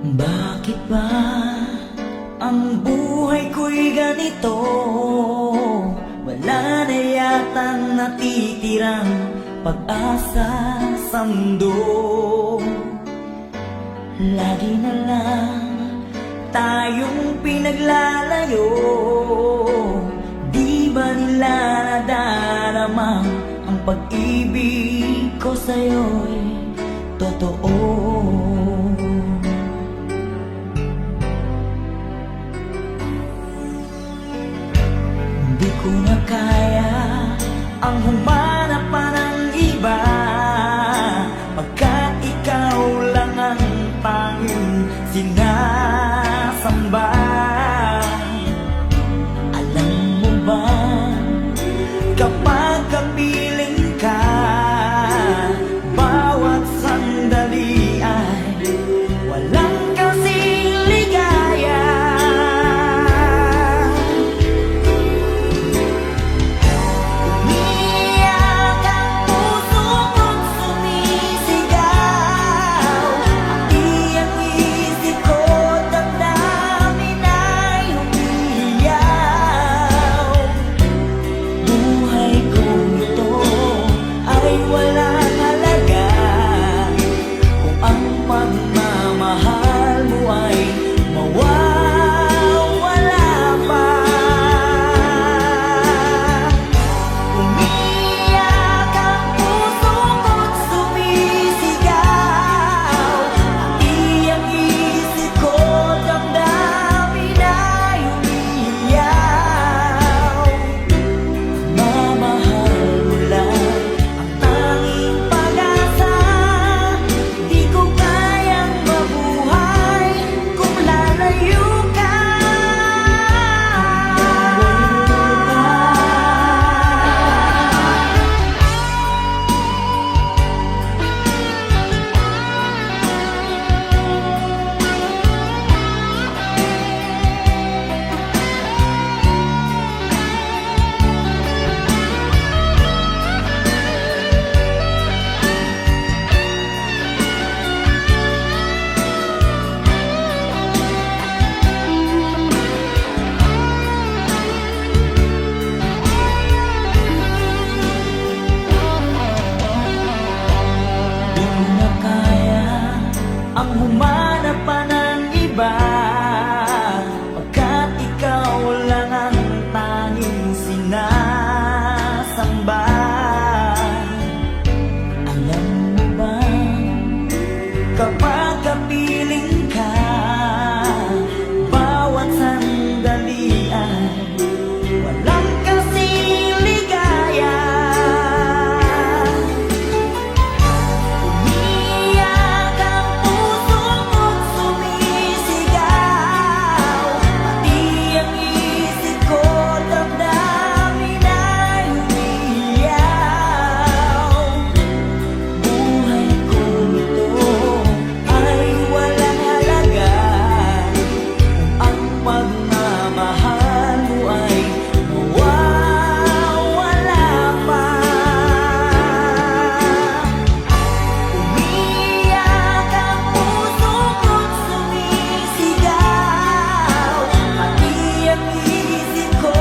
Bakit ba ang buhay ko'y ganito? Wala na yatang natitirang pag-asa sa mundo. Lagi na lang tayong pinaglalayo. Di ba nila nadarama ang pag-ibig ko sa'yo'y totoo? Di ko na kaya ang humanap pa ng iba, pagkat ikaw lang ang tanging sinasamba. Alam mo ba, kapag kapiling ka, bawat sandali ay walang kasing ligaya. Umiyak ang puso ko't sumisigaw, pati ang isip ko, damdamin ay umiiyaw. Buhay kong ito ay walang halaga kung ang pagmamahal mo ay mawawala pa. Umiyak ang puso ko't sumisigaw, pati ang isip ko, damdamin ay umiiyaw. Mamahal mo lang ang tanging pag-asa. Di ko kayang mabuhay kung lalayo ka. Di ko na kaya ang humanap pa ng iba, pagkat ikaw lang ang tanging sinasamba. Alam mo ba, kapag kapiling ka, bawat sandali ay walang kasing ligaya. Umiyak ang puso ko't sumisigaw, pati ang isip ko, damdamin ay umiiyaw. Buhay kong ito ay walang halaga kung ang pagmamahal mo ay mawawala pa. Umiyak ang puso ko't sumisigaw, pati ang isip ko,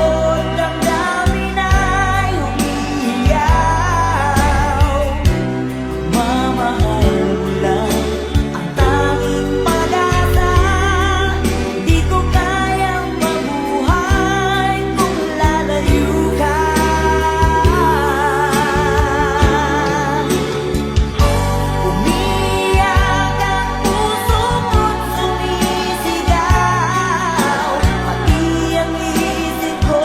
damdamin ay umiiyaw. Mamahal mo lang ang tanging pag-asa. Di ko kayang mabuhay kung lalayo ka. Umiyak ang puso ko't sumisigaw, pati ang isip ko,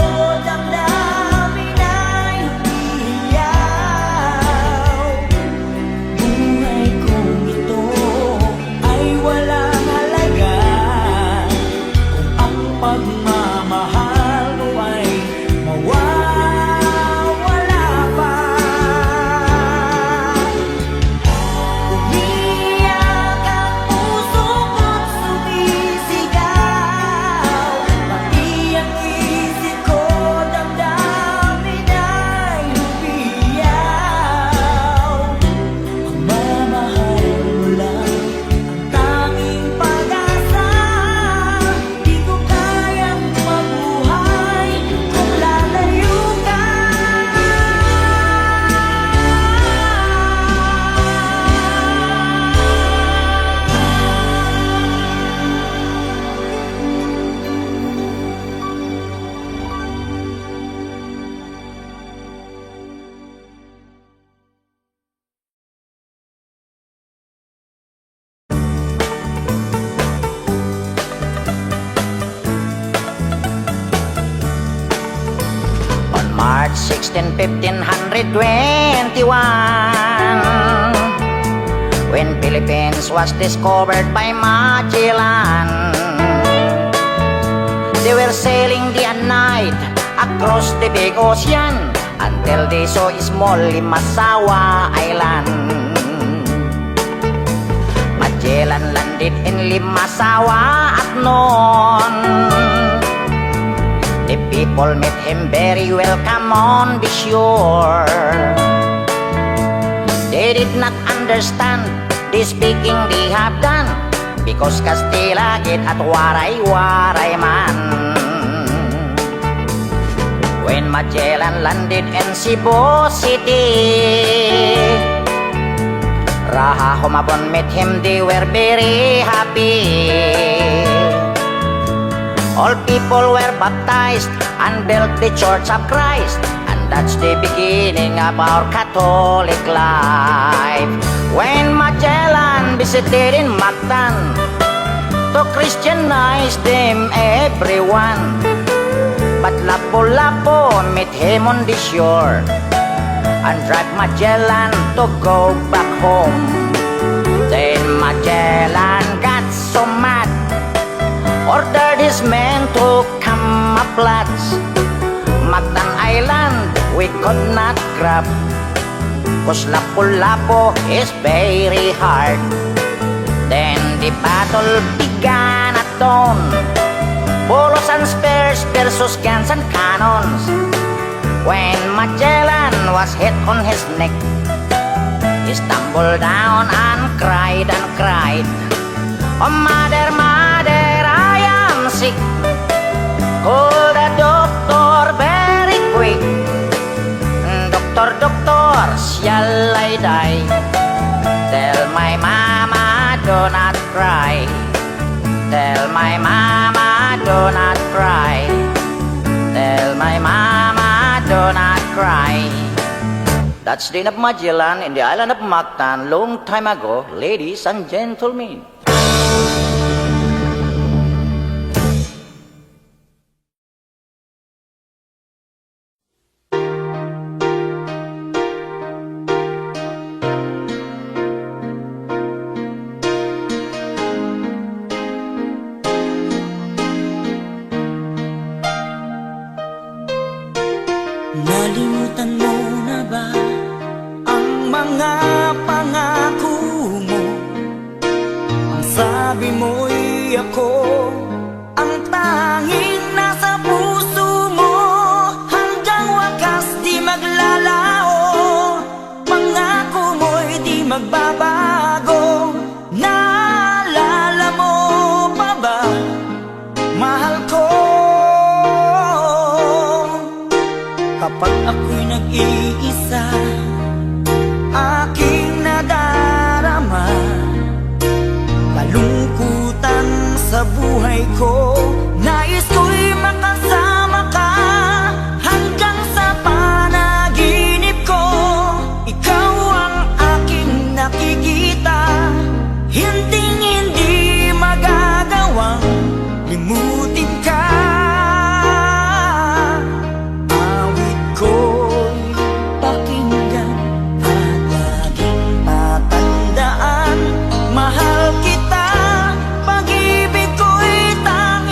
damdamin ay umiiyaw. Buhay kong ito ay walang halaga kung ang pagmamahal mo ay mawawala pa. Umiyak ang puso ko't sumisigaw, pati ang isip ko, damdamin ay umiiyaw. Ang mamahal mo lang ang tanging established in 1521 when Philippines was discovered by Magellan. They were sailing day and night across the big ocean until they saw a small Limasawa Island. Magellan landed in Limasawa at noon. The people met him very welcome on the shore. They did not understand the speaking they have done, because Kastila git at waray-waray man. When Magellan landed in Cebu City, Raha Humabon met him, they were very happy. All people were baptized and built the Church of Christ, and that's the beginning of our Catholic life. When Magellan visited in Mactan to Christianize them everyone, but Lapu-Lapu met him on the shore and drive Magellan to go back home. Then Magellan got so mad, ordered his men to camouflage. Mactan Island we could not grab, 'cause Lapu-Lapu is very hard. Then the battle began at dawn, bolos and spears versus guns and cannons. When Magellan was hit on his neck, he stumbled down and cried and cried, "Oh mother, mother, I am sick. Call the doctor very quick. Doctor, doctor, shall I die? Tell my mama do not cry. Tell my mama do not cry. Tell my mama do not cry." That's the end of Magellan in the island of Mactan long time ago, ladies and gentlemen. Nalimutan mo na ba ang mga pangako mo? Ang sabi mo'y ako ang tanging nasa puso mo, hanggang wakas di maglalao. Pangako mo'y di magbabago. Naalala mo pa ba, mahal ko? Kapag ako'y nag-iisa, aking nadarama kalungkutan sa buhay ko. Nais ko'y makasama ka hanggang sa panaginip ko. Ikaw ang aking nakikita, hinding-hindi magagawang limutin ka. Mahal kita, pag-ibig ko'y tanging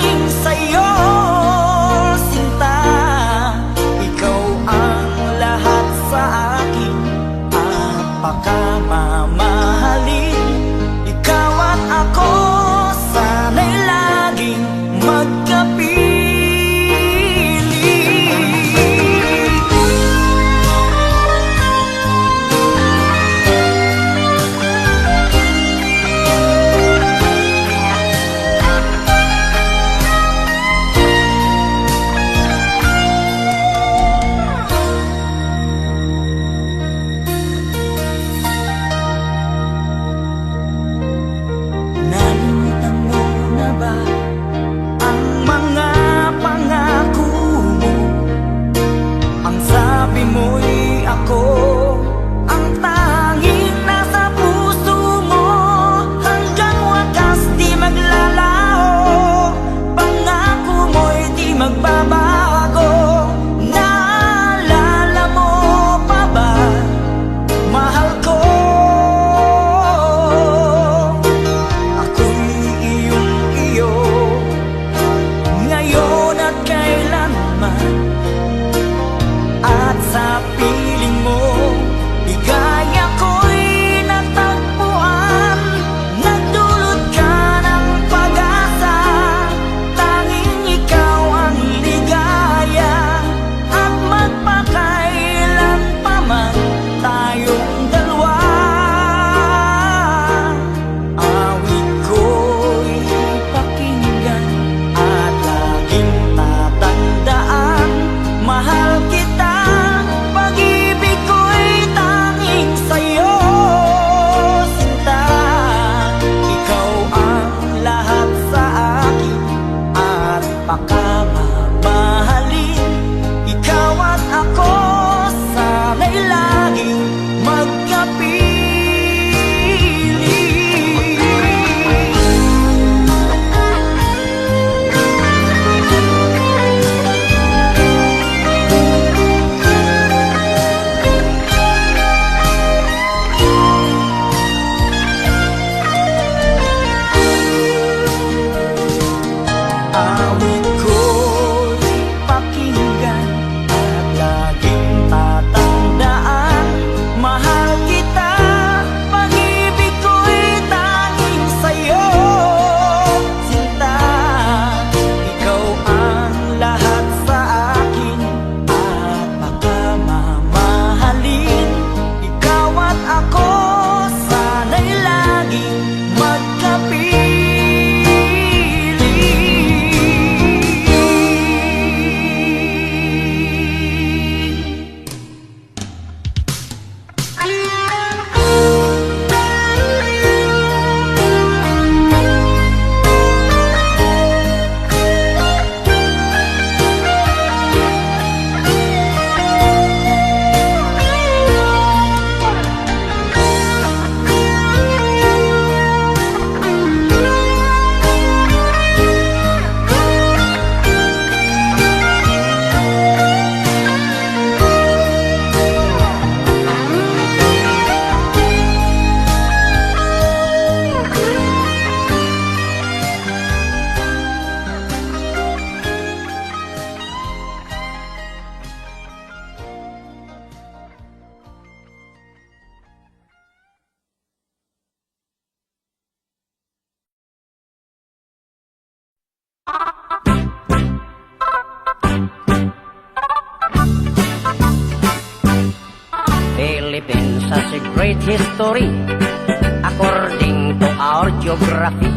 Philippines has a great history. According to our geography,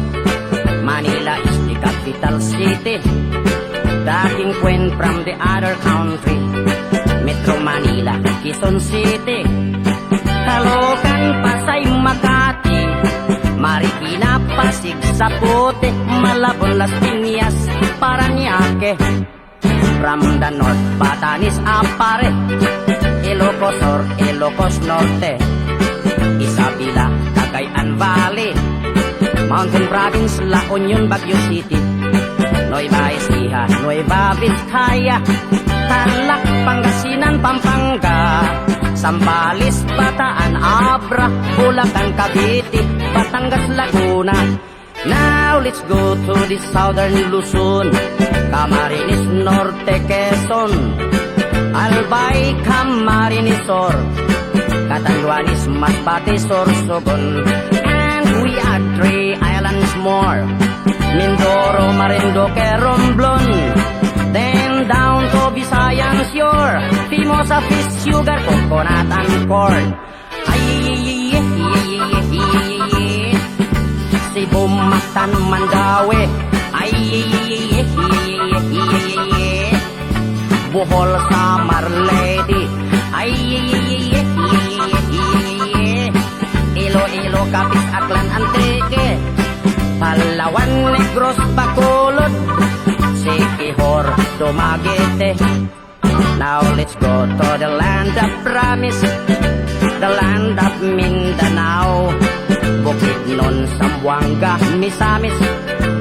Manila is the capital city. Dating Queen from the other country, Metro Manila, Quezon City, Caloocan, Pasay, Makati, Marikina, Pasig, Sapote, Malabon, Las Piñas, Parañaque. From the north, Batanes, Apare, Ilocos Sur, Ilocos Norte, Isabela, Cagayan Valley, Mountain Province, La Union, Baguio City, Nueva Ecija, Nueva Vizcaya, Tarlac, Pangasinan, Pampanga, Zambales, Bataan, Abra, Bulacan, Cavite, Batangas, Laguna. Now let's go to the southern Luzon, Camarines Norte, Quezon, Albay, Camarines Sur, Catanduanes, Masbate, Sorsogon, and we add 3 islands more, Mindoro, Marinduque, Romblon, then down to Visayan Shore, Pimosa, fish, sugar, coconut, and corn. Cebu, Mactan, Mandaue, Bohol, Samar, Leyte, Iloilo, Capiz, Aklan, Antique, Palawan, Negros, Bacolod, Siquijor, Dumaguete. Now let's go to the land of promise, the land of Mindanao, Bukidnon, Zamboanga, Misamis,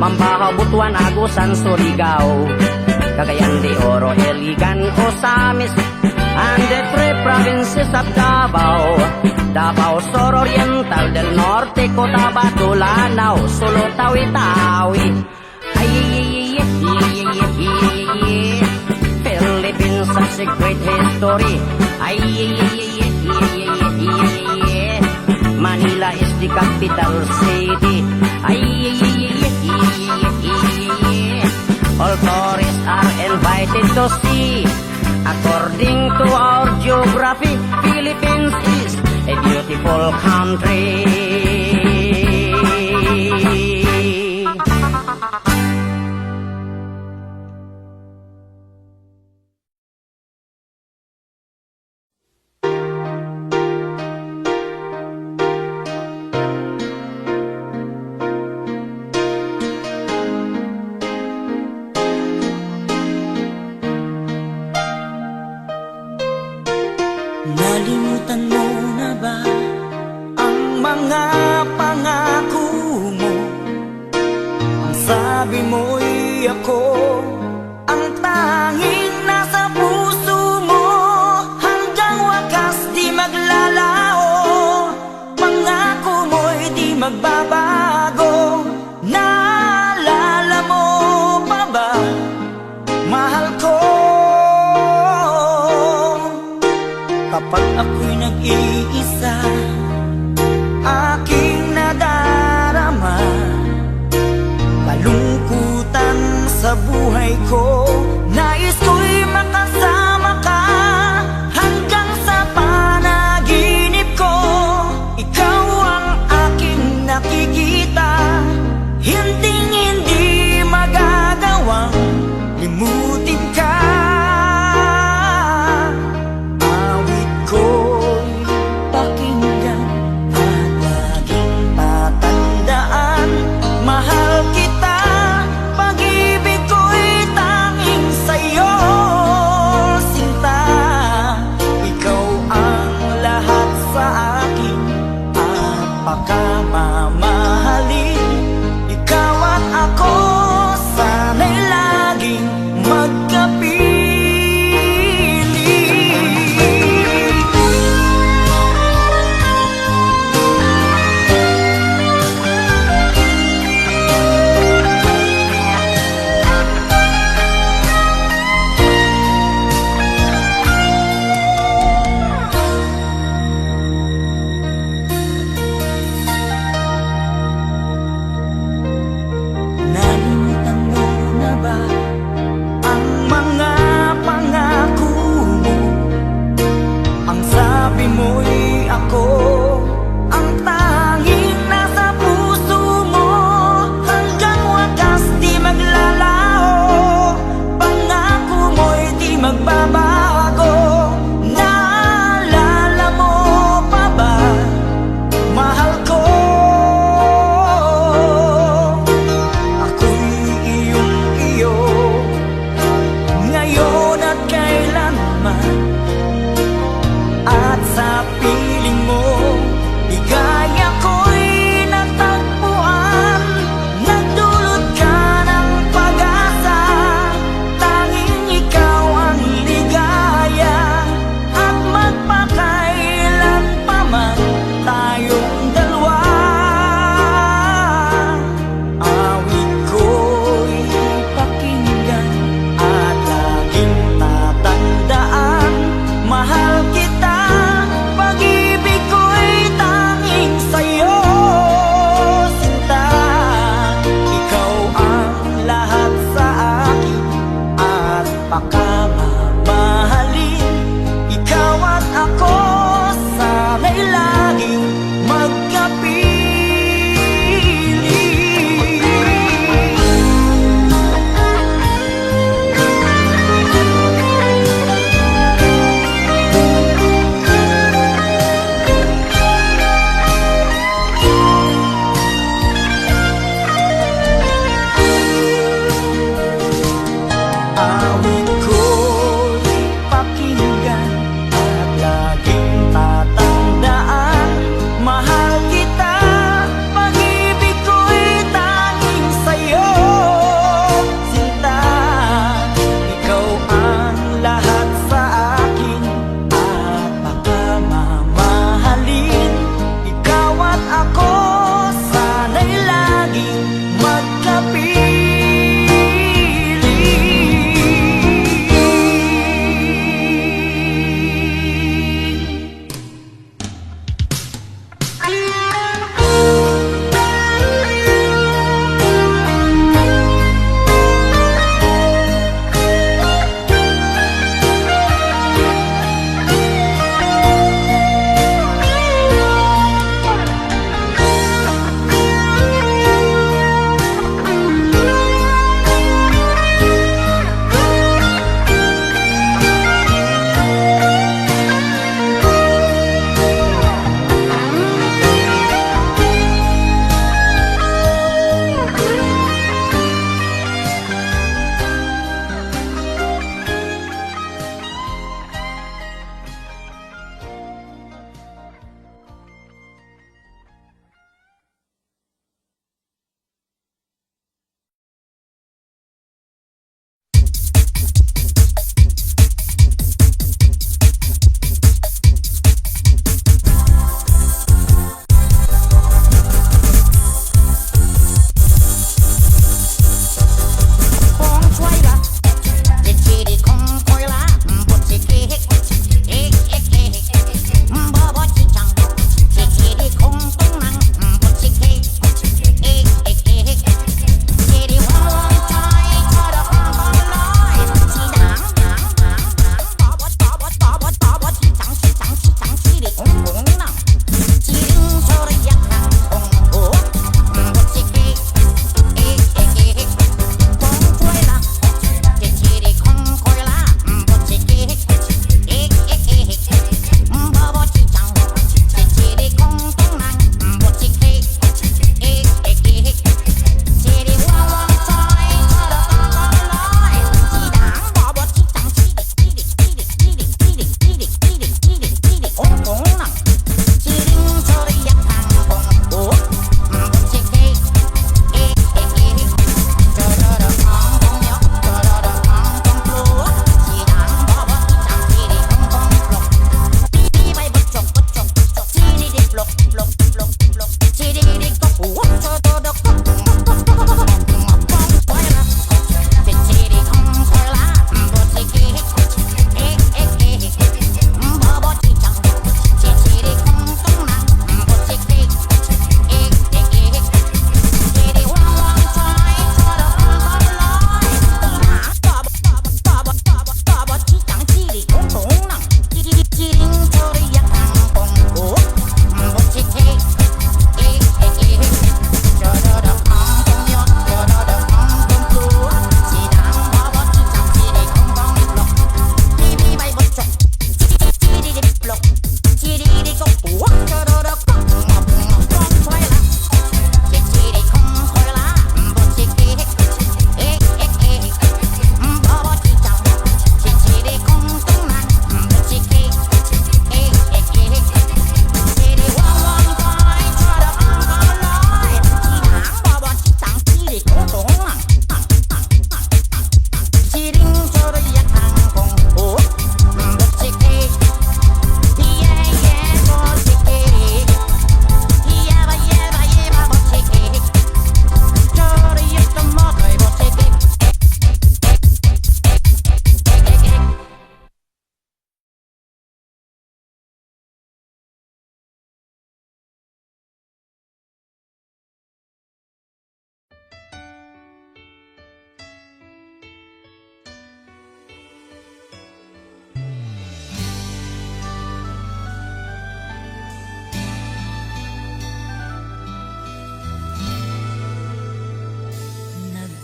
Mambahaw, Butuan, Agusan, Surigao, Cagayan de Oro, Iligan, Osamis, and the 3 provinces of Davao, Davao Sur Oriental, del Norte, Cotabato, Lanao, Sulu, Tawi-Tawi. Philippines has a great history. Manila is the capital city. All tourists are invited to see. According to our geography, Philippines is a beautiful country. Nalimutan mo na ba ang mga pangako mo? Ang sabi mo'y ako ang tanging nasa puso mo, hanggang wakas di maglalao. Pangako mo'y di magbabago. Naalala mo pa ba, mahal ko? Kapag ako'y nag-iisa, aking nadarama kalungkutan sa buhay ko. Nais ko'y makasama ka hanggang sa panaginip ko. Ikaw ang aking nakikita, hinding-hindi magagawang limutin ka. Mahal kita, pag-ibig ko'y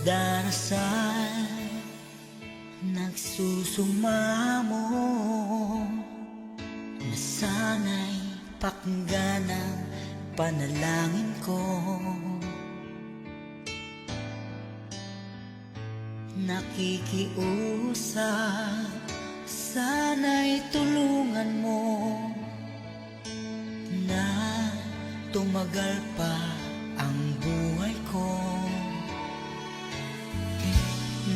Darasal, nagsusumamo na sana'y pakinggan ang panalangin ko. Nakikiusap, sana'y tulungan mo na tumagal pa ang buhay ko.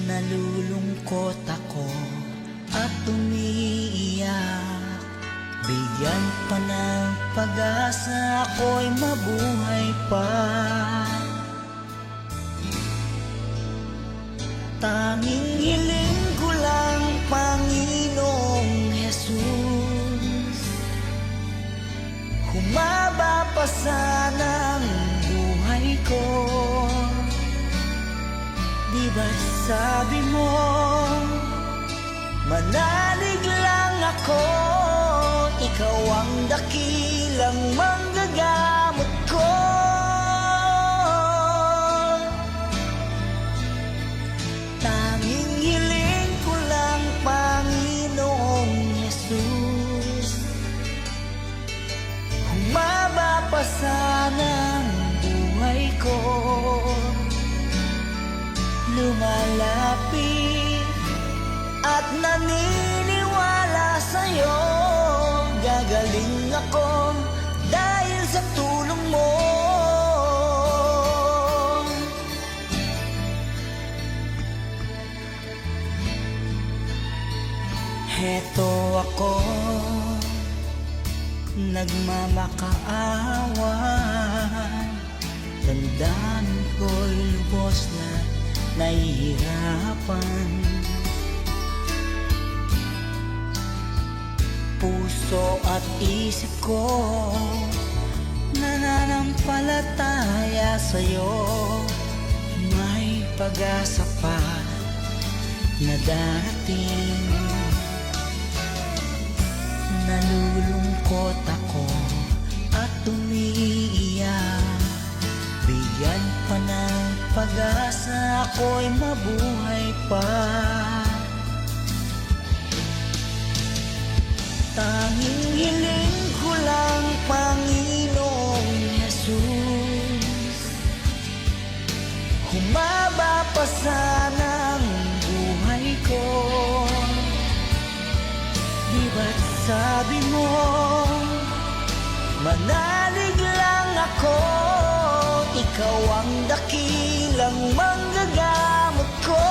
Nalulungkot ako at umiiyak, bigyan pa ng pag-asa, ako'y mabuhay pa. Tanging hiling ko lang, Panginoong Jesus, humaba pa sana ang buhay ko. Di ba sabi mo, manalig lang ako, ikaw ang dakilang manggagamot ko. Tanging hiling ko lang, Panginoong Jesus, humaba pa sana ang buhay ko. Lumalapit at naniniwala sa'yo, gagaling ako dahil sa tulong mo. Heto ako, nagmamakaawa, tandaan ko'y lubos na nahihirapan. Puso at isip ko nananampalataya sa'yo, may pag-asa pa na darating. Nalulungkot ako at umiiyak, bigyan pa ng pag-asa, ako'y mabuhay pa. Tanging hiling ko lang, Panginoong Jesus, humaba pa sana ang buhay ko. Di ba't sabi mo, manalig lang ako, ikaw ang dakilang manggagamot ko.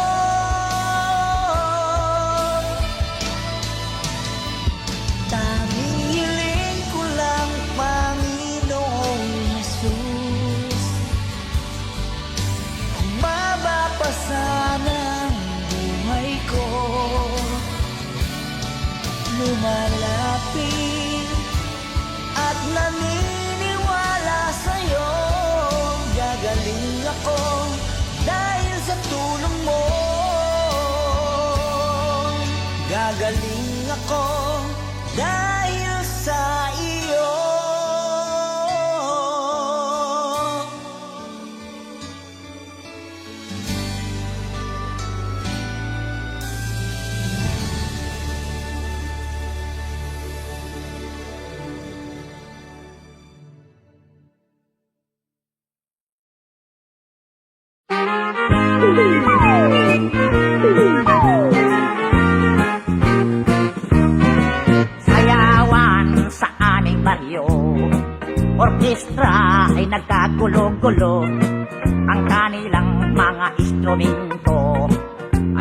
Tanging hiling ko lang, Panginoong Jesus, humaba pa sana ang buhay ko. Lumalapit at naniniwala sa'yo, gagaling ako dahil sa tulong mo. Gagaling ako dahil sa iyo. Sayawan sa aming baryo, orkestra ay nagkagulo-gulo. Ang kanilang mga instrumento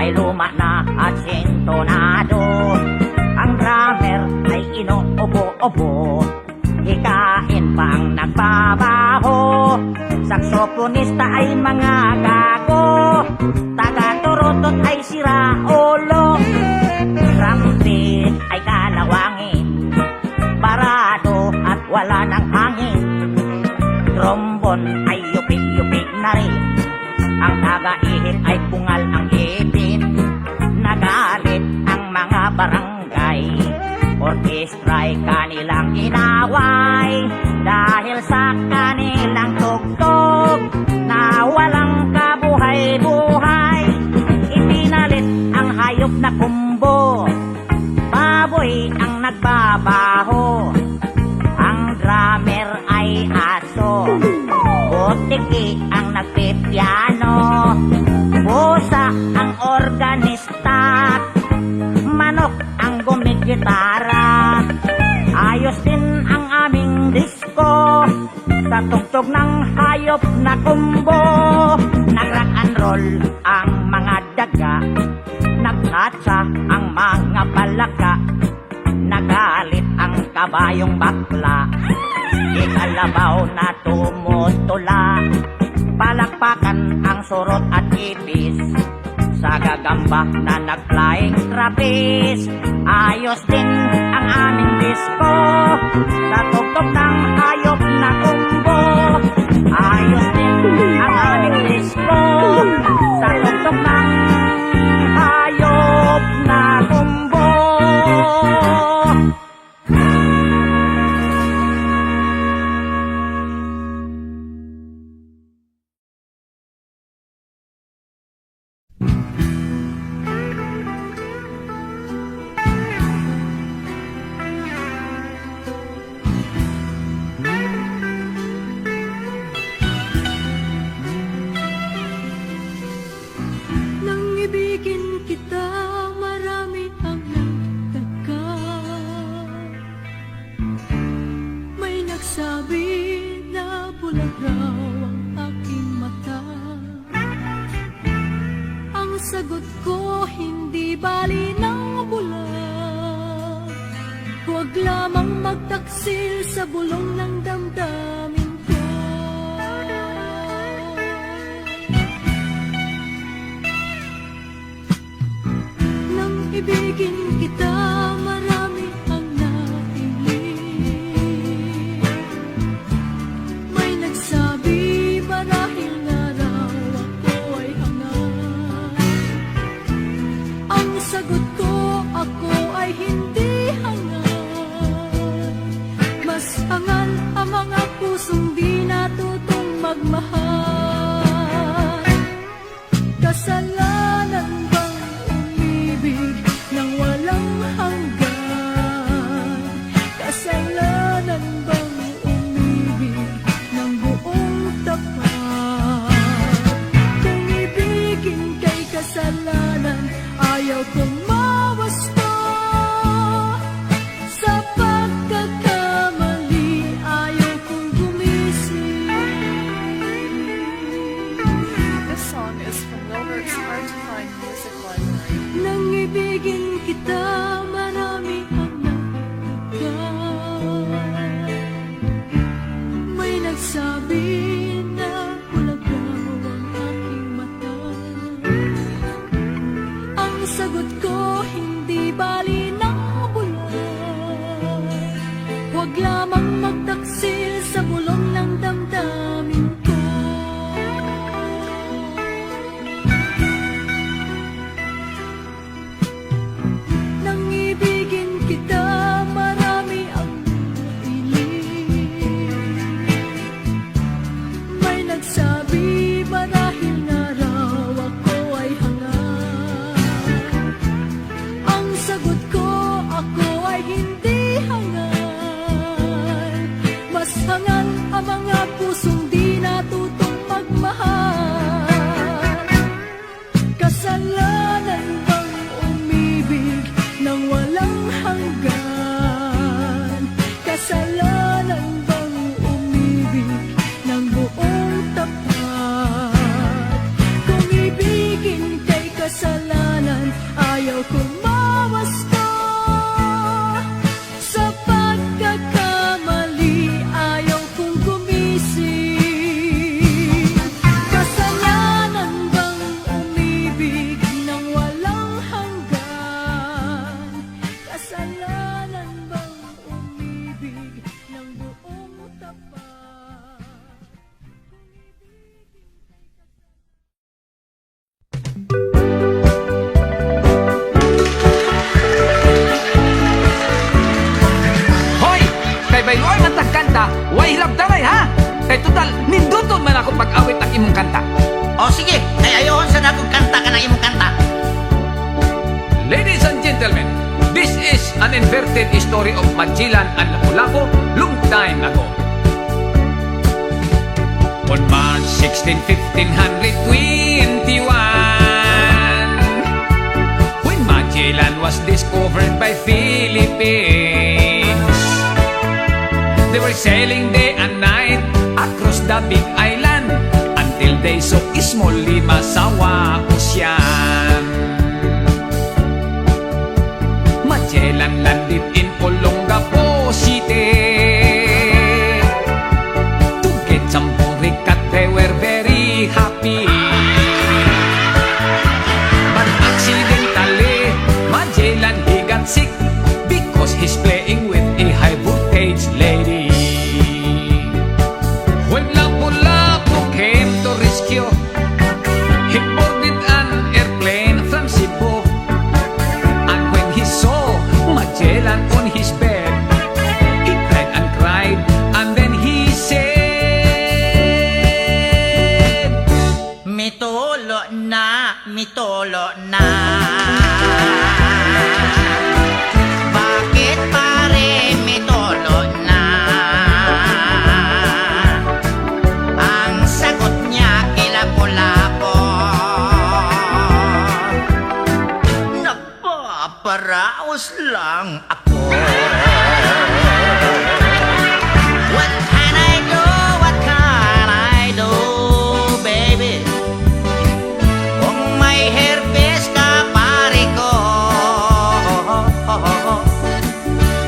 ay luma na at sintonado. Ang drummer ay inuubo-ubo, hikain pa ang nagbabaho. Saksoponista ay mga gago, taga-turutot ay sira ulo. Trumpet ay kalawangin, parado at wala ng hangin. Trombon ay yupik-yupik na rin, ang taga-ihip ay bungal ang ipin. Nagalit ang mga barangay, orkestra'y kanilang inaway. Dahil sa kanilang tugtog na walang kabuhay-buhay, ipinalit ang hayop na kumbo, baboy ang nagbabaho. Ang drummer ay aso, butiki ang nagpipiano, pusa ang organista, manok ang gumigitara. Ayos din ang aming disco sa tugtog ng hayop na kumbo. Nag-rock and roll ang mga daga, nagkatsa ang mga palaka. Nagalit ang kabayong bakla, ikalabaw na tumutula. Palakpakan ang surot at ipis, sa gagamba na nag-flying trapeze. Ayos din ang aming disco sa tugtog ng hayop na kumbo. Ayos din ang aming disco sa tugtog ng hayop na kumbo. Nang ibigin kita, marami ang nagtaka. May nagsabi na bulag raw ang aking mata. Ang sagot ko, hindi bali ng bulag. Huwag lamang magtaksil sa bulong ng damdamin ko. Nang ibigin kita, marami ang napiling. May nagsabi, marahil nga raw ako ay hangat. Ang sagot ko, ako ay hindi hangat. Mas hangal ang mga pusong di natutong magmahal. Kasalanan bang umibig nang walang hanggan? Kasalanan bang umibig ng buong tapat? Kung ibigin kay kasalanan, ayaw kong mawasto. Sa pagkakamali, ayaw kong gumising. This song is from Wilbert's Hard to Find Music Library. Nang ibigin kita, marami ang nagtaka. May nagsabi na bulag raw ang aking mata. Ang sagot ko, hindi bali ng bulag. Huwag lamang magtaksil sa bulong ng damdamin ko. Nang ibigin kita, marami ang piling. May nagsabi, marahil nga raw ako ay hangat. Ang sagot ko, ako ay hindi hangat. Mas hangat ang mga pusong di natutong magmahal. Kasalanan bang umibig nang walang hanggan? Kasalanan bang umibig ng buong tapat? Kung ibigin kay kasalanan, ayaw kong mawasto. Sa pagkakamali, ayaw kong gumising. Kasalanan bang umibig nang walang hanggan? Kasalanan bang umibig ng buong tapat? Hoy! Kay bayloy man tag kanta, way hilab daray ha! Kay total, ninduton man ako pag-awit ang imong kanta. O sige, ay ayaw sa nakong kanta ka ng imong kanta. Ladies and gentlemen, this is an inverted story of Magellan and Lapu-Lapu long time ago. On March 16, 1521, when Magellan was discovered by Philippines, they were sailing day and night across the big island until they saw Ismol Lima Sawa Ocean. Magellan landed in Olongapo City. To get some boricat, they were very happy. na, mitolo na. Bakit pare mitolo na? Ang sagot niya kilapo-lapo. Nagpaparaos lang ako. What can I do? What can I do, baby? Kung may herpes ka, pare ko,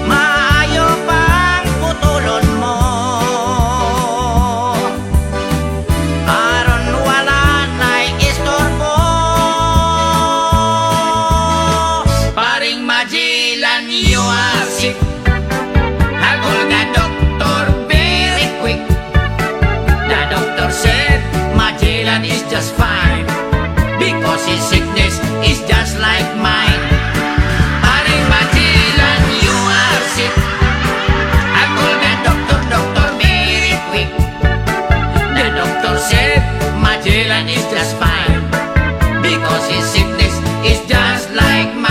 maayo pang putulon mo. Aron wala na'y istorbo. Paring Magellan, you are sick. Hagol the doctor very quick. The doctor said Magellan is just fine because his sickness is just like mine. Paring Magellan, you are sick. Hagol the doctor very quick. The doctor said Magellan is just fine because his sickness is just like mine.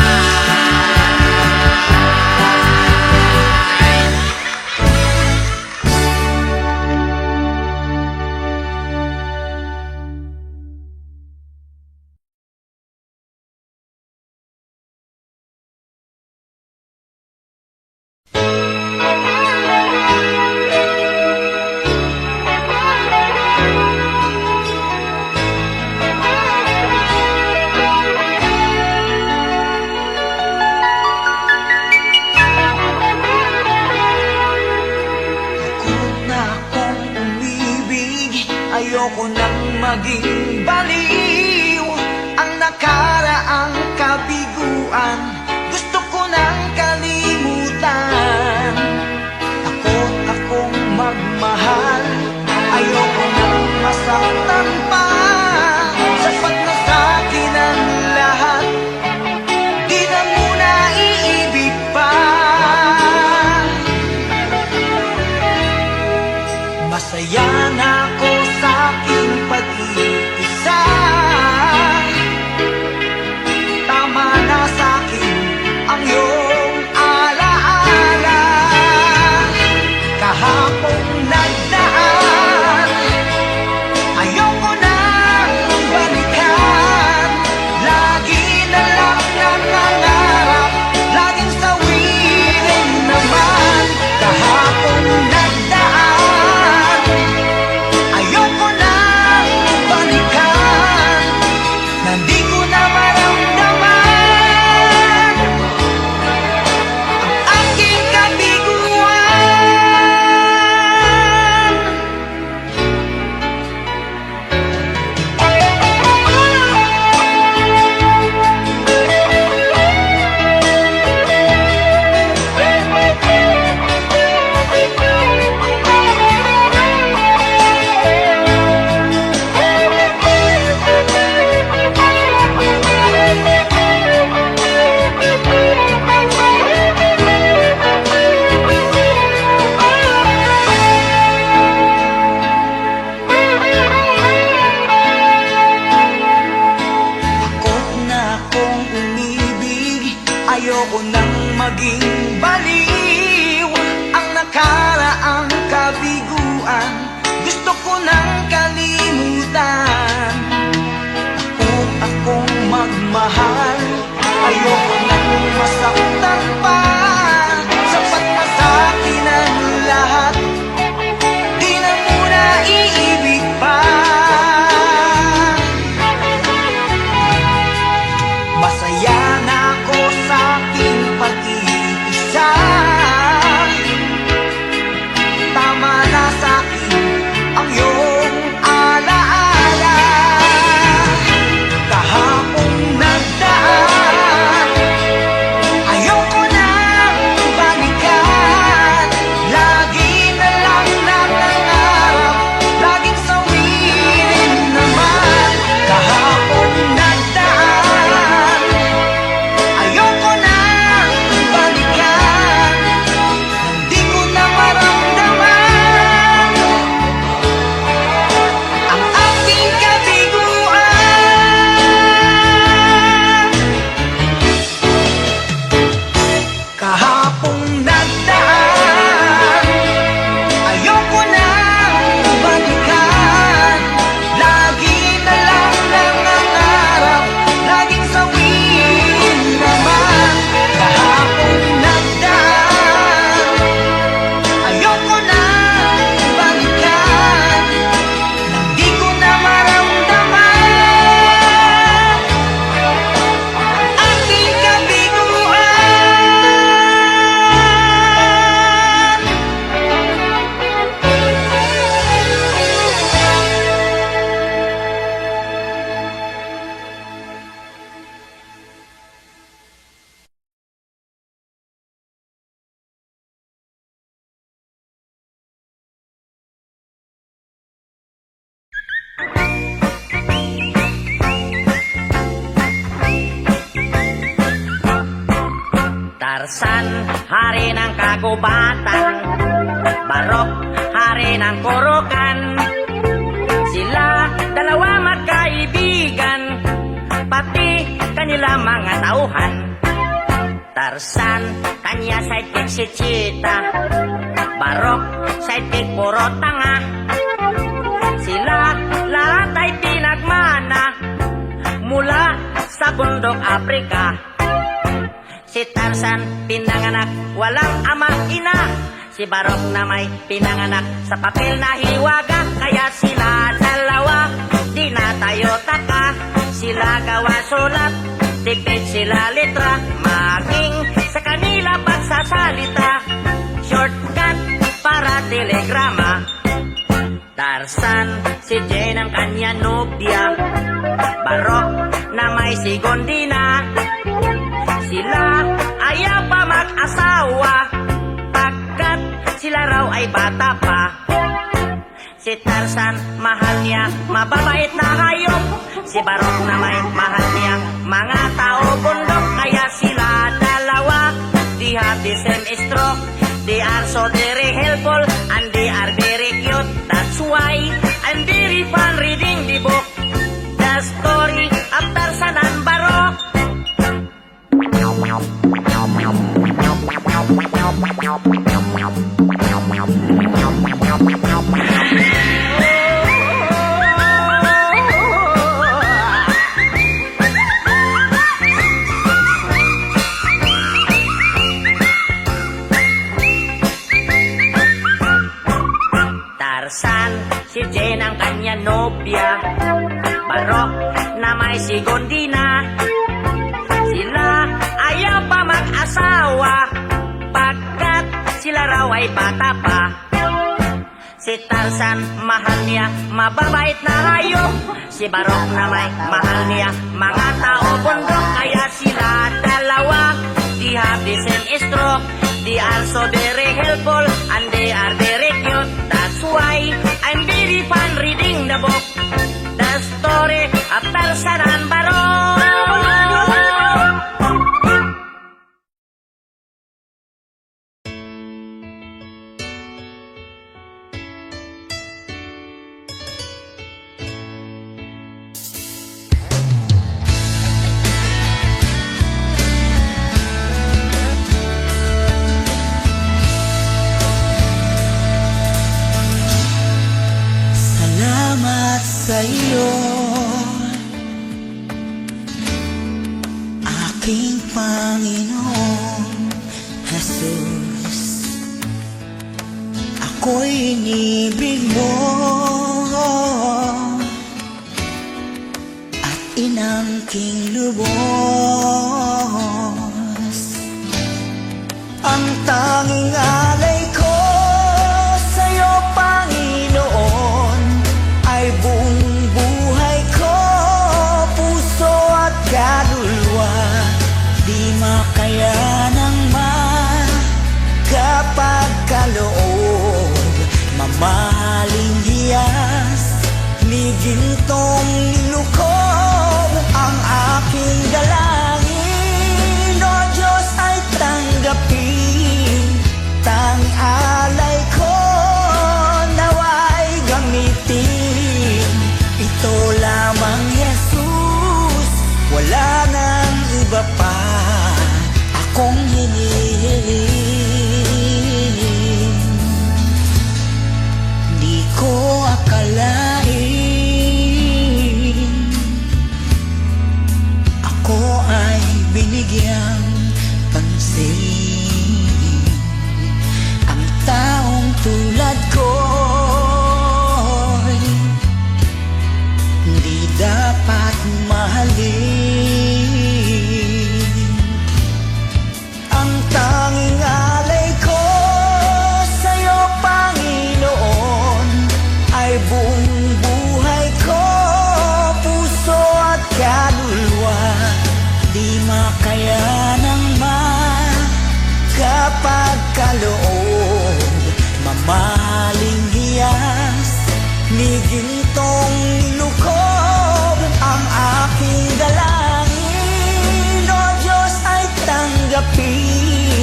Takot na akong umibig, ayoko nang maging baliw. Ang nakaraang kabiguan, gusto ko nang kalimutan. Takot akong magmahal, ayoko nang masaktan pa. Sapat na sa'kin ang lahat, di na muna iibig pa. Masaya na ako sa aking pag-iisa. Tama na sa akin ang iyong alaala. Kahapong nagdaan, ayoko nang balikan. Lagi na lang nangangarap, laging sawirin naman. Kahapong nagdaan, ayoko nang balikan. Nandi ko na maramdaman ang aking kabiguan. Takot na akong umibig, ayoko nang maging baliw. Ang nakaraang kabiguan, gusto ko nang kalimutan. Takot akong magmahal, ayoko nang masaktan pa. Sapat na sa'kin ang lahat, di na muna iibig pa. Masaya na ako sa aking pag-iisa. Tama na sa akin ang iyong alaala. Kahapong nagdaan, Tarzan, hari ng kagubatan. Barok, hari ng kurukan. Sila dalawa magkaibigan, pati kanila mga tauhan. Tarzan, kanya sidekick si Cheetah. Barok, sidekick puro tanga. Sila lahat ay pinagmana mula sa bundok Afrika. Si Tarzan pinanganak walang ama ina. Si Barok na may pinanganak sa papel na hiwaga. Kaya sila dalawa di na tayo taka. Sila gawa sulat, tipid sila litra. Maging sa kanila pagsasalita, shortcut para telegrama. Tarzan, si Jane ang kanya nobya. Barok na may si Gondina. Sila ayaw pa mag-asawa, pagkat sila raw ay bata pa. Si Tarzan, mahal niya mababait na hayop. Si Barok na may mahal niya mga tao bundok. Kaya sila dalawa, they have the same stroke. They are so very helpful and they are very cute. That's why I'm very fun reading the book, The Story of Tarzan and Barok. Tarzan, si Jane ang kanya nobya. Barok na may si Gondina. Sila ayaw pa mag-asawa, pagkat sila raw ay bata pa. Si Tarzan, mahal niya mababait na hayop. Si Barok na may mahal niya mga tao bundok. Kaya sila dalawa, they have the same stroke. They are so very helpful and they are very cute. That's why I'm very fun reading the book, The Story of Tarzan and Barok. Salamat sa iyo, aking Panginoong Jesus. Ako'y inibig mo at inangking lubos. Ang tanging alay ko sa'yo, Panginoon, ay buong buhay ko, puso at kaluluwa. Di makayanang magkapagkaloob, mamahaling hiyas, ni gintong nilukob. Ang aking dalangin, O Diyos, ay tanggapin. Tang alay ko naway gamitin. Ito lamang, Jesus, wala nang iba pa akong hinihiling. Di ko akalain ako ay binigyang pansin. Ang taong tulad ko'y hindi dapat mahalin. Ang tanging alay ko sa'yo, Panginoon, ay buong buhay ko, puso at kaluluwa. Di makayanang magkapagkaloob, mamahaling hiyas, ni gintong nilukob. Ang aking dalangin, O Diyos, ay tanggapin.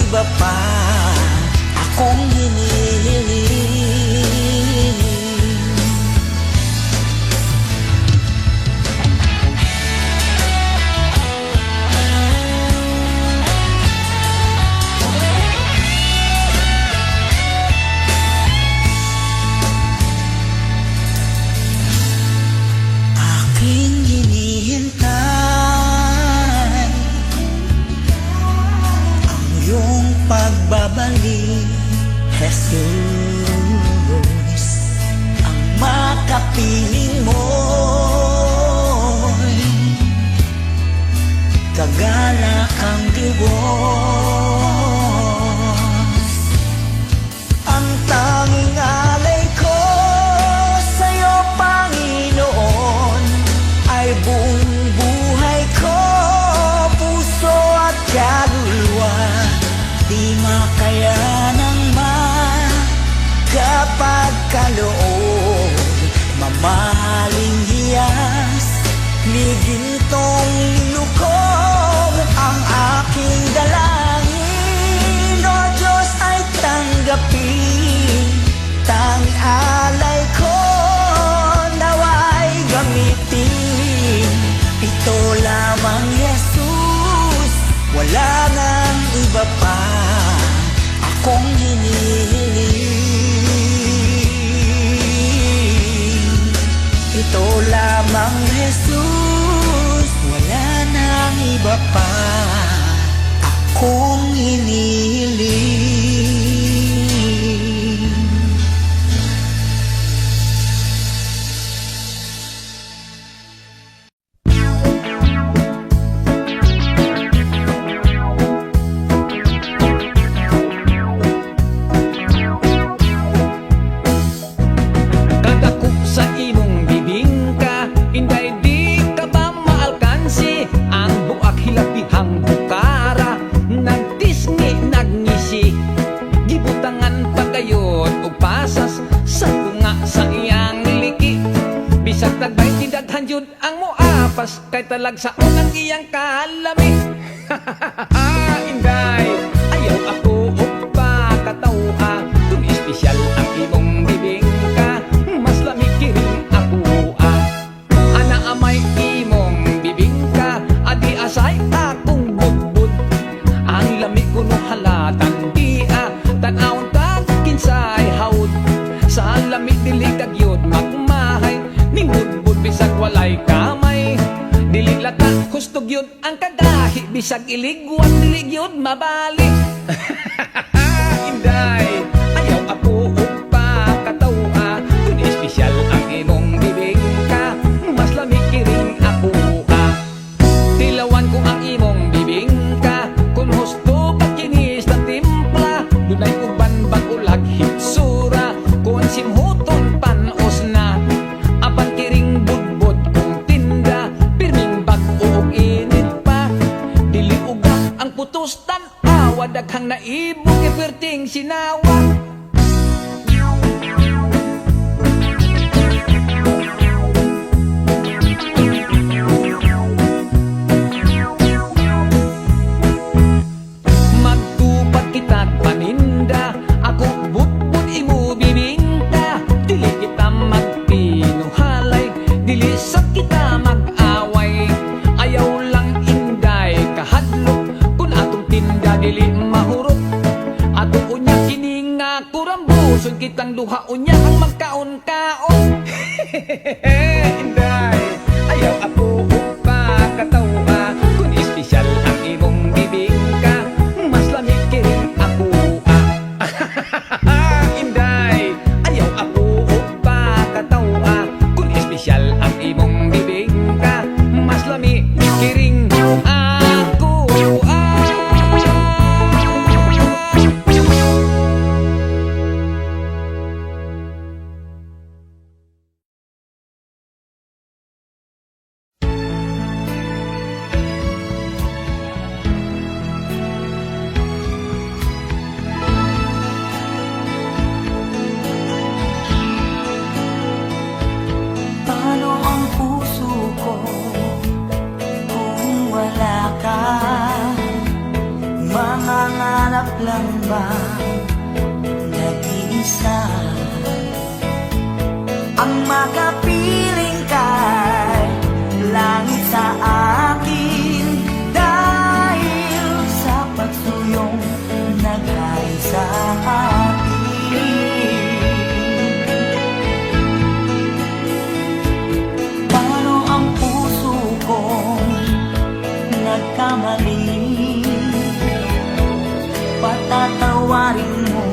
iba pa akong hinihiling. Aking hinihintay ang iyong pagbabalik, Jesus. Ang makapiling mo'y kagala kang Diyos. Ang tanging alay ko sa'yo, Panginoon, ay buong buhay ko, puso at kaluluwa. Di makayanang makapagkaloob, mamahaling hiyas, ni gintong nilukob. Ang aking dalangin, O Diyos, ay tanggapin. Tanging alay ko naway gamitin. Ito lamang, Jesus, wala nang iba pa akong hinihiling. Ito lamang, Jesus, wala nang iba pa akong hinihiling. Kadako sa imong bibingka, inday di ka ba maalkansi? Ang buak hilapihang bukara, nagtisngi nagngisi. Gibutangan pagayod o pasas, sa tunga sa iyang liki. Bisag tagbay tidaghan yun ang muapas, kay talag sa unang iyang kalami. Inday, ayaw ako o pakatawa, kung espesyal ang imong bibingka, mas lamig kiring ako ana amay imong bibingka, adi asay akong budbud. Ang lamig ko no halatan di tanawon tag kinsay haud. Sa lamig dili kagyod magmahay, ning budbud bisag walay kamay. Dili lata hustog yun ang kadahi, bisag iligwan dili yun mabali. Inday, ayaw ako o pakatawa, kung espesyal ang imong bibingka, mas lamig kiring ako Tilawan ko ang imong bibingka, kung husto ka kinis na timpla. Dunay uban bagulag hitsura, kung simhuton panos na. Apan kiring budbud kung tinda, pirming bag-o init pa. Dili uga ang putos tan-awa, daghang naibog iperting sinawa. Magtupad kita't paninda, ako budbud imo bibingka. Dili kita magpinuhalay, dili sa kita mag-away. Ayaw lang inday kahadlok, kung atong tinda dili mahurot. Ato unya kini nga kurambuson, kitang duha unya ang magkaon-kaon. Inday, ayaw ako o pakatawa, kung espesyal ang imong bibingka, mas lamig kiring ako Inday, ayaw ako o pakatawa, kung espesyal ang imong bibingka, mas lamig kiring Mangangarap lang ba nag-iisa ang makapiling kay langit sa akin dahil sa pagsuyong naghay sa akin. Paano ang puso kong nagkamali? Patatawarin mo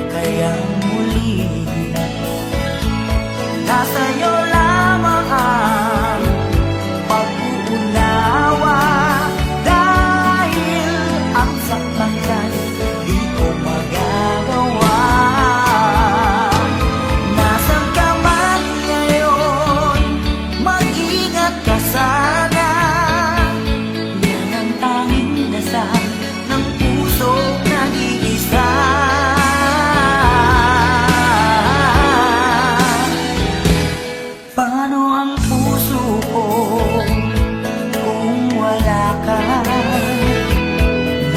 kaya muli. Nasa'yo lamang ang pag-uunawa dahil ang saktan kay di ko magagawa. Nasaan ka man ngayon, mag-ingat ka sana. Yan ang tanging dasal ng puso nag-iisa. Paano ang puso ko kung wala ka?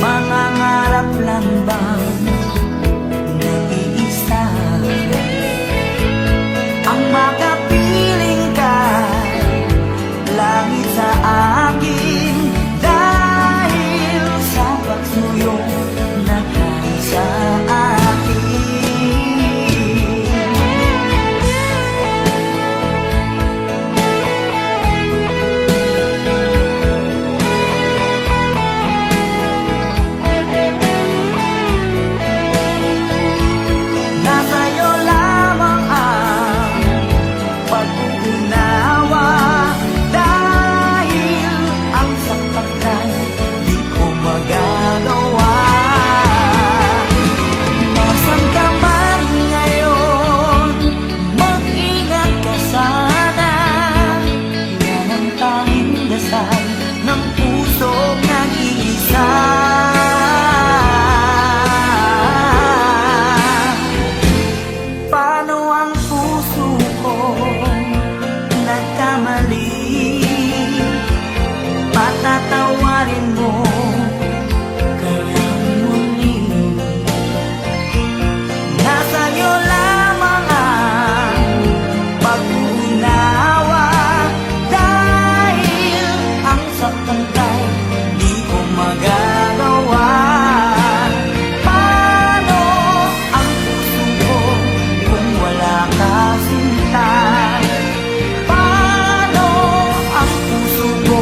Mangangarap lang bang nag-iisa ang makapiling kay langit sa akin dahil sa pagsuyong naghay sa akin. Nasa'yo lamang ang pag-uunawa dahil ang saktan kay di ko magagawa. Nasaan ka man ngayon, mag-ingat ka sana. Yan ang tanging dasal ng pusong nag-iisa. Paano ang puso ko nagkamali? Patatawarin mo kaya muli. Nasa'yo lamang ang pag-uunawa dahil ang saktan kay di ko magagawa. Paano ang puso ko kung wala ka, sinta? Paano ang puso ko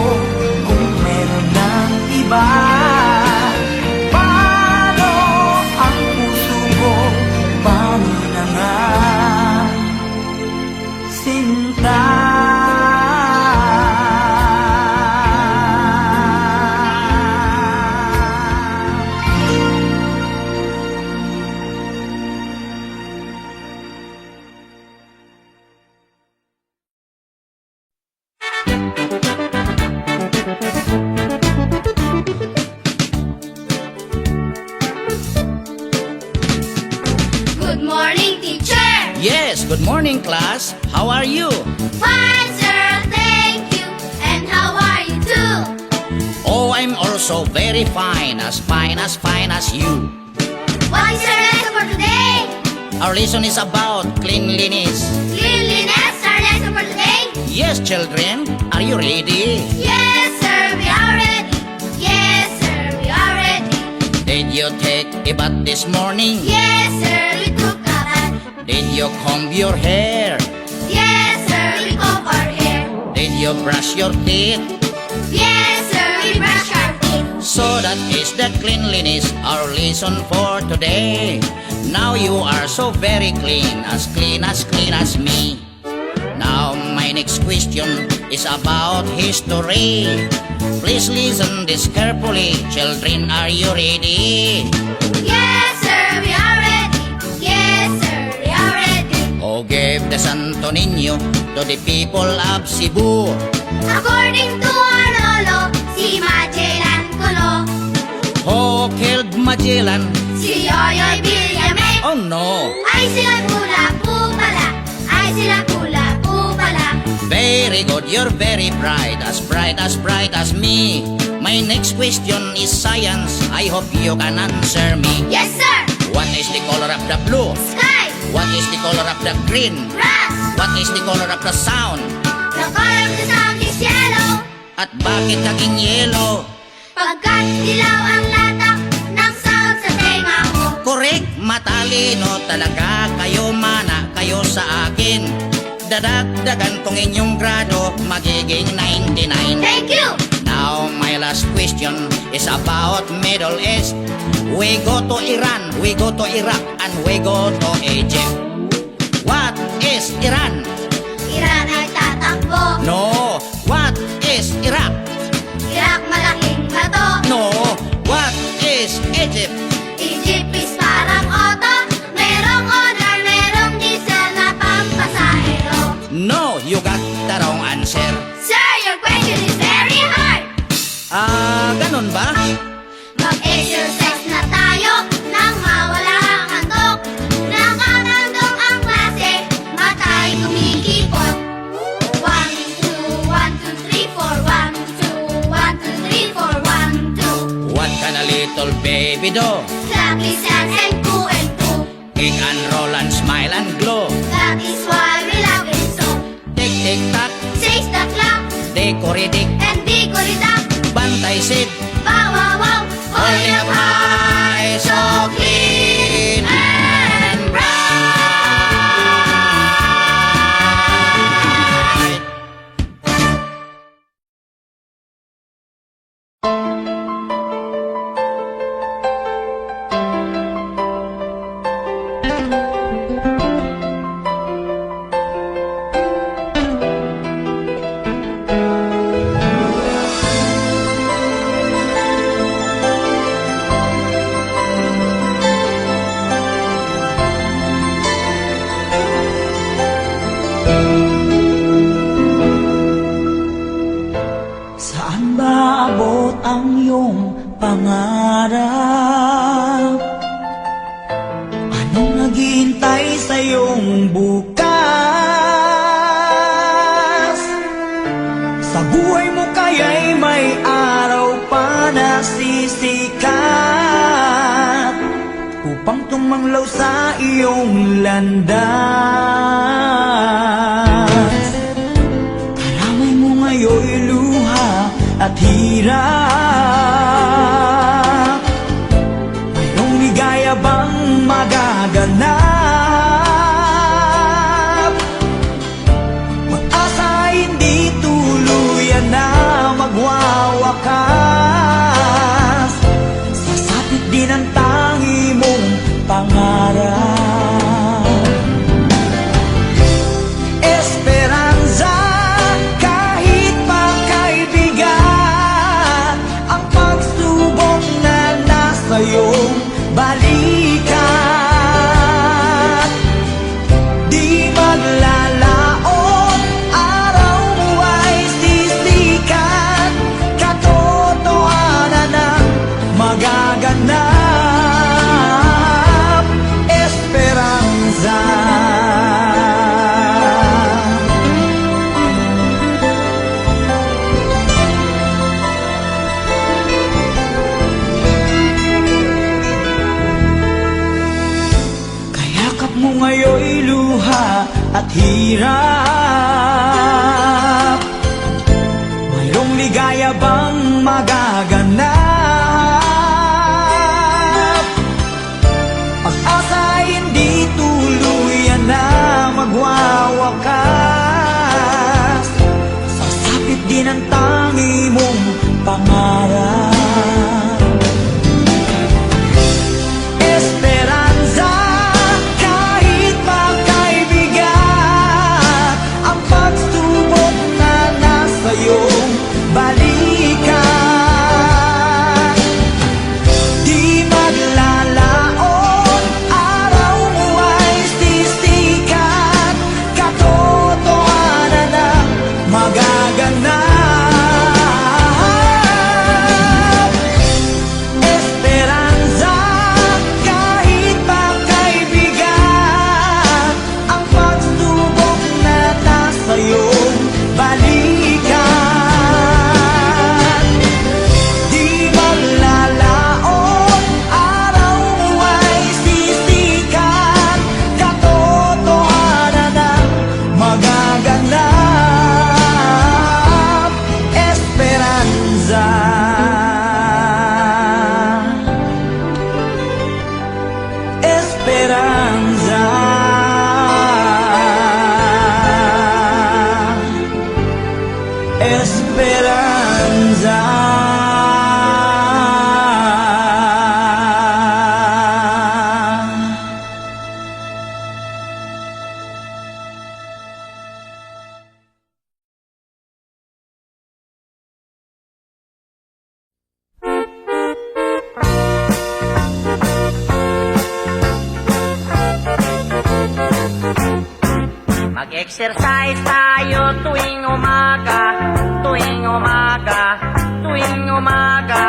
kung meron ng iba? Paano ang puso ko? Paano na nga, sinta? Good morning, teacher! Yes, good morning class. How are you? Fine, sir, thank you. And how are you too? Oh, I'm also very fine as you. What is your lesson for today? Our lesson is about cleanliness. Cleanliness, our lesson for today? Yes, children, are you ready? Yes, sir, we are ready. Yes, sir, we are ready. Did you take a bath this morning? Yes, sir, we took a bath. Did you comb your hair? Yes, sir, we comb our hair. Did you brush your teeth? Yes, sir, we brush our teeth. So that is the cleanliness, our lesson for today. Now you are so very clean as me. Now my next question is about history. Please listen this carefully. Children, are you ready? Yes, sir, we are ready. Yes, sir, we are ready. Oh, give the Santo Niño to the people of Cebu. According to our lolo, si Magellan Colo. Who killed Magellan? Si Yoyoy Villame. Oh no! Ay sila pula po pala. Ay sila pula po pala. Very good, you're very bright as me. My next question is science. I hope you can answer me. Yes, sir. What is the color of the blue? Sky. What is the color of the green? Grass. What is the color of the sound? The color of the sound is yellow. At bakit naging yellow? Pagkat dilaw ang latak ng sound sa tenga mo. Correct, matalino talaga kayo, mana kayo sa akin. Dadagdagan kong inyong grado, magiging 99. Thank you. Now my last question is about Middle East. We go to Iran, we go to Iraq, and we go to Egypt. What is Iran? Iran ay tatakbo. No. What is Iraq? Iraq malaking bato. No. What is Egypt? Egypt is parang auto. Merong honor, merong diesel na pampasahero. No, you got the wrong answer. Sir, your question is very hard. Ganun ba? Mag-exercise na tayo nang mawala ang antok. Nakakandong ang klase, matay kumikipot. 1, 2, 1, 2, 3, 4, 1, 2, 1, 2, 3, 4, 1, 2. What can a little baby do? Clap his hands and coo and coo. Kick and roll and smile and glow. That is why we love it so. Tick tick tock, Says the clock dekoridik, and digoridak. bantay sid. Wow, wow, wow. Holding up high, so clean and bright. Saan ba abot ang iyong pangarap? Anong naghihintay sa iyong bukas? Sa buhay mo kaya'y may araw pa na sisikat upang tumanglaw sa iyong landas. Karamay mo ngayon'y luha at hirap. Mayroong ligaya bang magaganap? Pag-asa ay hindi tuluyan na magwawakas. Sasapit din ang tangi mong pangarap. Esperanza, kahit pa kaibigan, ang pagsubok na nasa iyong balikat. Di maglalaon, araw mo ay sisikat. Katotohanan ang magaganap. Esperanza. Kayakap mo ngayon'y luha at hirap. Mayroong ligaya bang magaganap? Pag-asa ay hindi tuluyan na magwawakas. Sasapit din ang tangi mong pangarap. Esperanza, kahit pa kaibigan, ang pagsubok na nasa iyong balikan. Di maglalaon, araw mo ay sisikat. Katotohanan ang magaganap. Mag-exercise tayo tuwing umaga, tuwing umaga, tuwing umaga.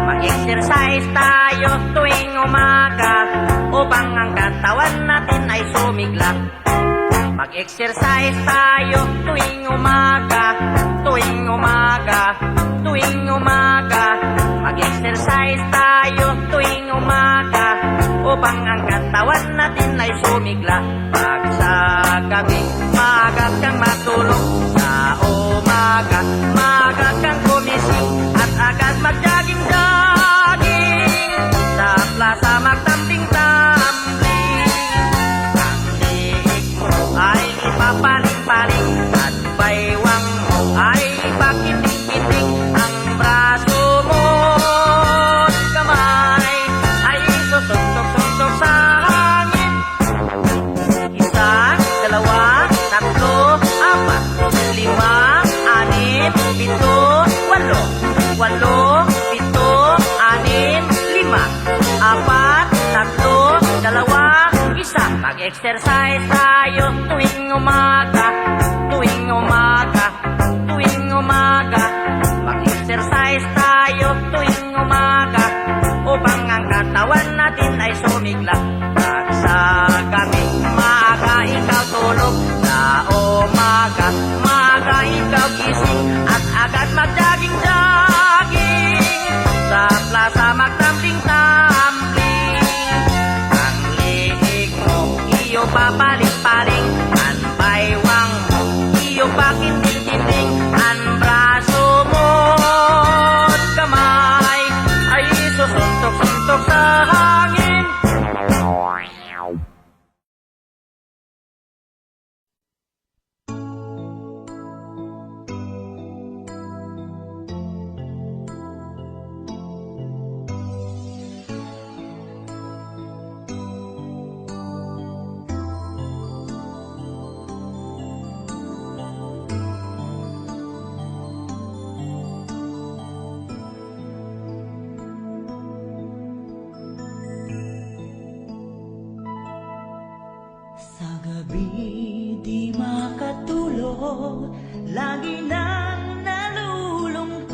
Mag-exercise tayo tuwing umaga upang ang katawan natin ay sumigla. Mag-exercise tayo tuwing umaga, tuwing umaga, tuwing umaga. Mag-exercise tayo tuwing umaga upang ang katawan natin ay sumigla. Pag sa gabi, maaga kang matulog. Sa umaga, maaga kang gumising at agad mag-jogging-jogging. Sa plaza magtambling-tambling. Ang liig mo ay ipapaling-paling at baywang mo ay ipakiting-kiting. Ang braso mo at kamay ay isusuntok-suntok sa hangin. Isa, dalawa, tatlo, apat, lima, anim, pito, walo. Walo, pito, anim, lima, apat, tatlo, dalawa, isa. Mag-exercise tayo tuwing umaga, tuwing umaga, tuwing umaga. Mag-exercise tayo tuwing umaga upang ang katawan natin ay sumigla. Pag sa gabi, maaga ikaw tulog. Sa umaga, maaga ikaw gising at agad mag-jogging-jogging. Sa plaza magtambling-tambling. Ang liig mo, iyo papaling-paling. Ang baywang mo, iyo pakiting-kiting. Ang braso mo at kamay ay susuntok-suntok sa hangin. Sa gabi di makatulog, lagi nang nalulungkot.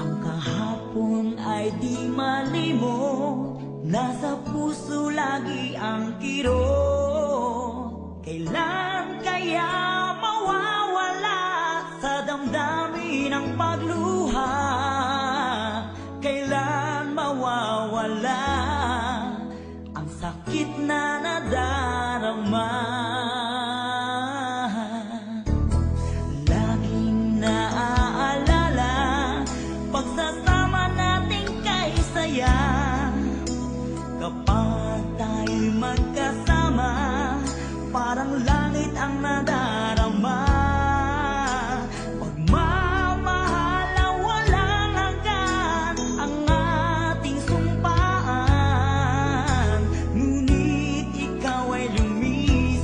Ang kahapon ay di malimot, nasa puso lagi ang kirot. Kailan kaya mawawala sa damdamin ang pagluha? Kailan mawawala ang sakit na nadarama? Laging naaalala pagsasama nating kay saya. Kapag tayo'y magkasama, parang langit ang nadarama. Pagmamahal na walang hanggan ang ating sumpaan, ngunit ikaw ay lumisan.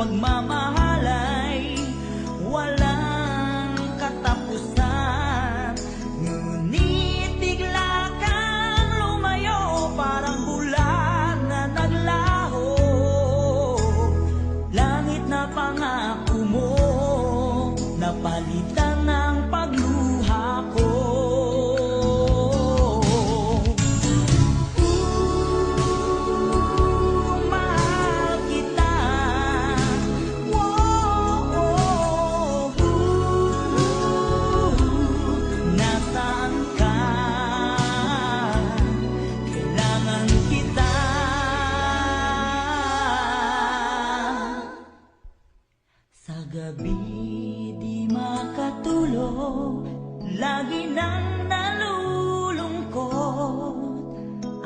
pagmamahal ay walang katapusan. Ngunit bigla kang lumayo, parang bulan na naglaho. Langit na pangako mo, napalitan ng pagluha ko. Mahal kita. Nasaan ka? Kailangan kita. Sa gabi di makatulog, lagi nang nalulungkot.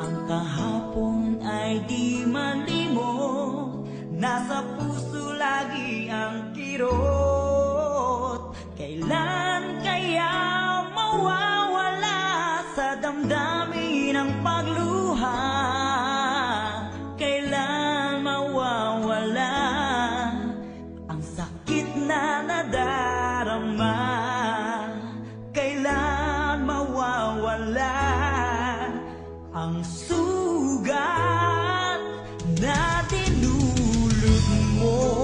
Ang kahapon ay di malimot, nasa puso lagi ang kirot. Kailan kaya mawawala sa damdamin ang pagluha? Kailan mawawala ang sakit na nadarama? Kailan mawawala ang sugat na dinulot mo?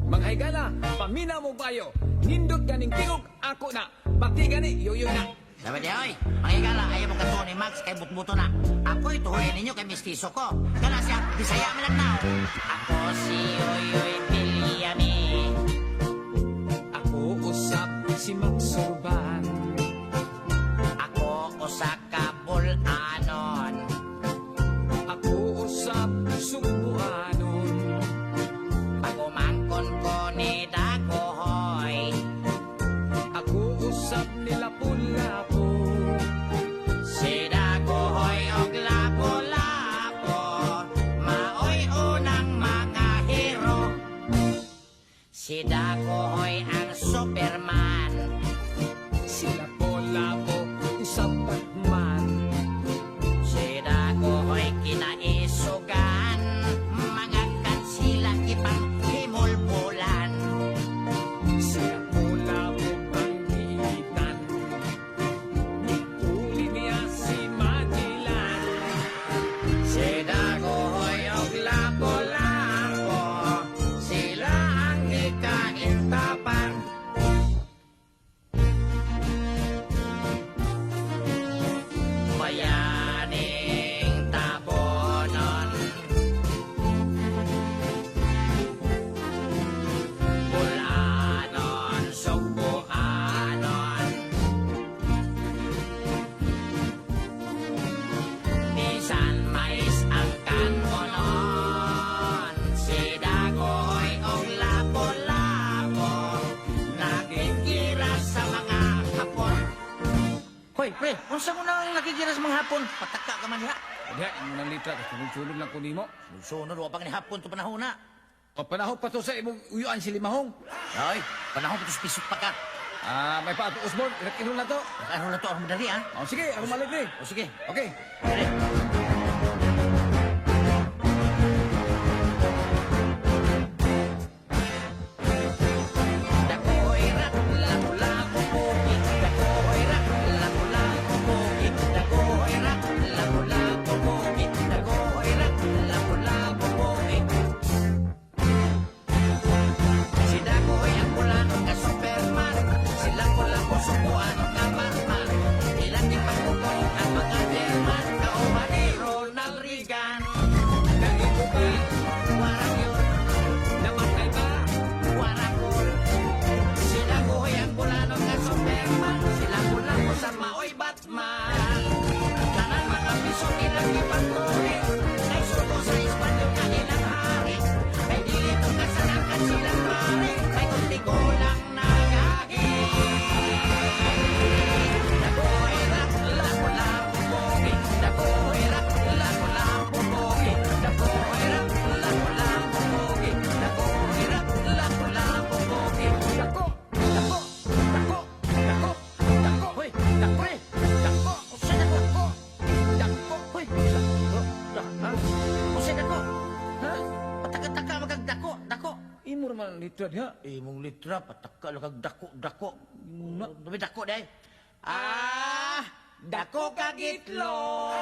Mga higala, paminaw mo bayo. Nindot ganing tingog, ako na. Bakti gani, yoyo na. Sabi di, oy, makikala, ayaw mo kanto ni Max kay butbuto na. Ako'y tuhulin ninyo kay mistiso ko. Kana siya, bisaya mo lang na. Ako si Yoyoy Villami. Ako usap si Max Urban. Ako usa ka bulanon. Ako usap sumbuanon. Pagumangkon ko ni Dagohoy, Ako usap nila pulapo. si Dagohoy og lapo-lapo, maoy unang mga hero. Si Dagohoy ang Superman, Sila pulapo, usap Batman. si Dagohoy kinaisugan, mga kansila ipang himulbulan. Sila pulapo ang giitan. Uli niya si Magellan. Si Dagohoy og lapo-lapo, sila ang ikaintapan. Bayaning tabonon, bulanon, sugbuanon. Bisan mais ang kanonon, si Dagohoy og lapo-lapo, nakikira sa mga hapon. Hoy, pre, unsa mo nang nakikira sa mga hapon? Pataka ka man diha. Diha, yung nang litra, sunod-sunod lang ko nimo. Sunod, wa pa ni hapon to panahon na. O panahon pa to sa imong uyuan si Limahong. Ay, panahon pa to pisot pa ka. May pato Osborne, inak-inul na to. Ano na to, ang madali ah. O sige, ako malik ni. O sige, Okay. dire. Dagohoy rak, lapu-lapu bukit. Dagohoy rak, lapu-lapu bukit. Dagohoy rak, lapu-lapu bukit. Dagohoy rak, lapu-lapu bukit. mo naman litra diha. Imong litra, pataka lang kag dako-dako. Muna. Dami dako, day. Dako kagitlog!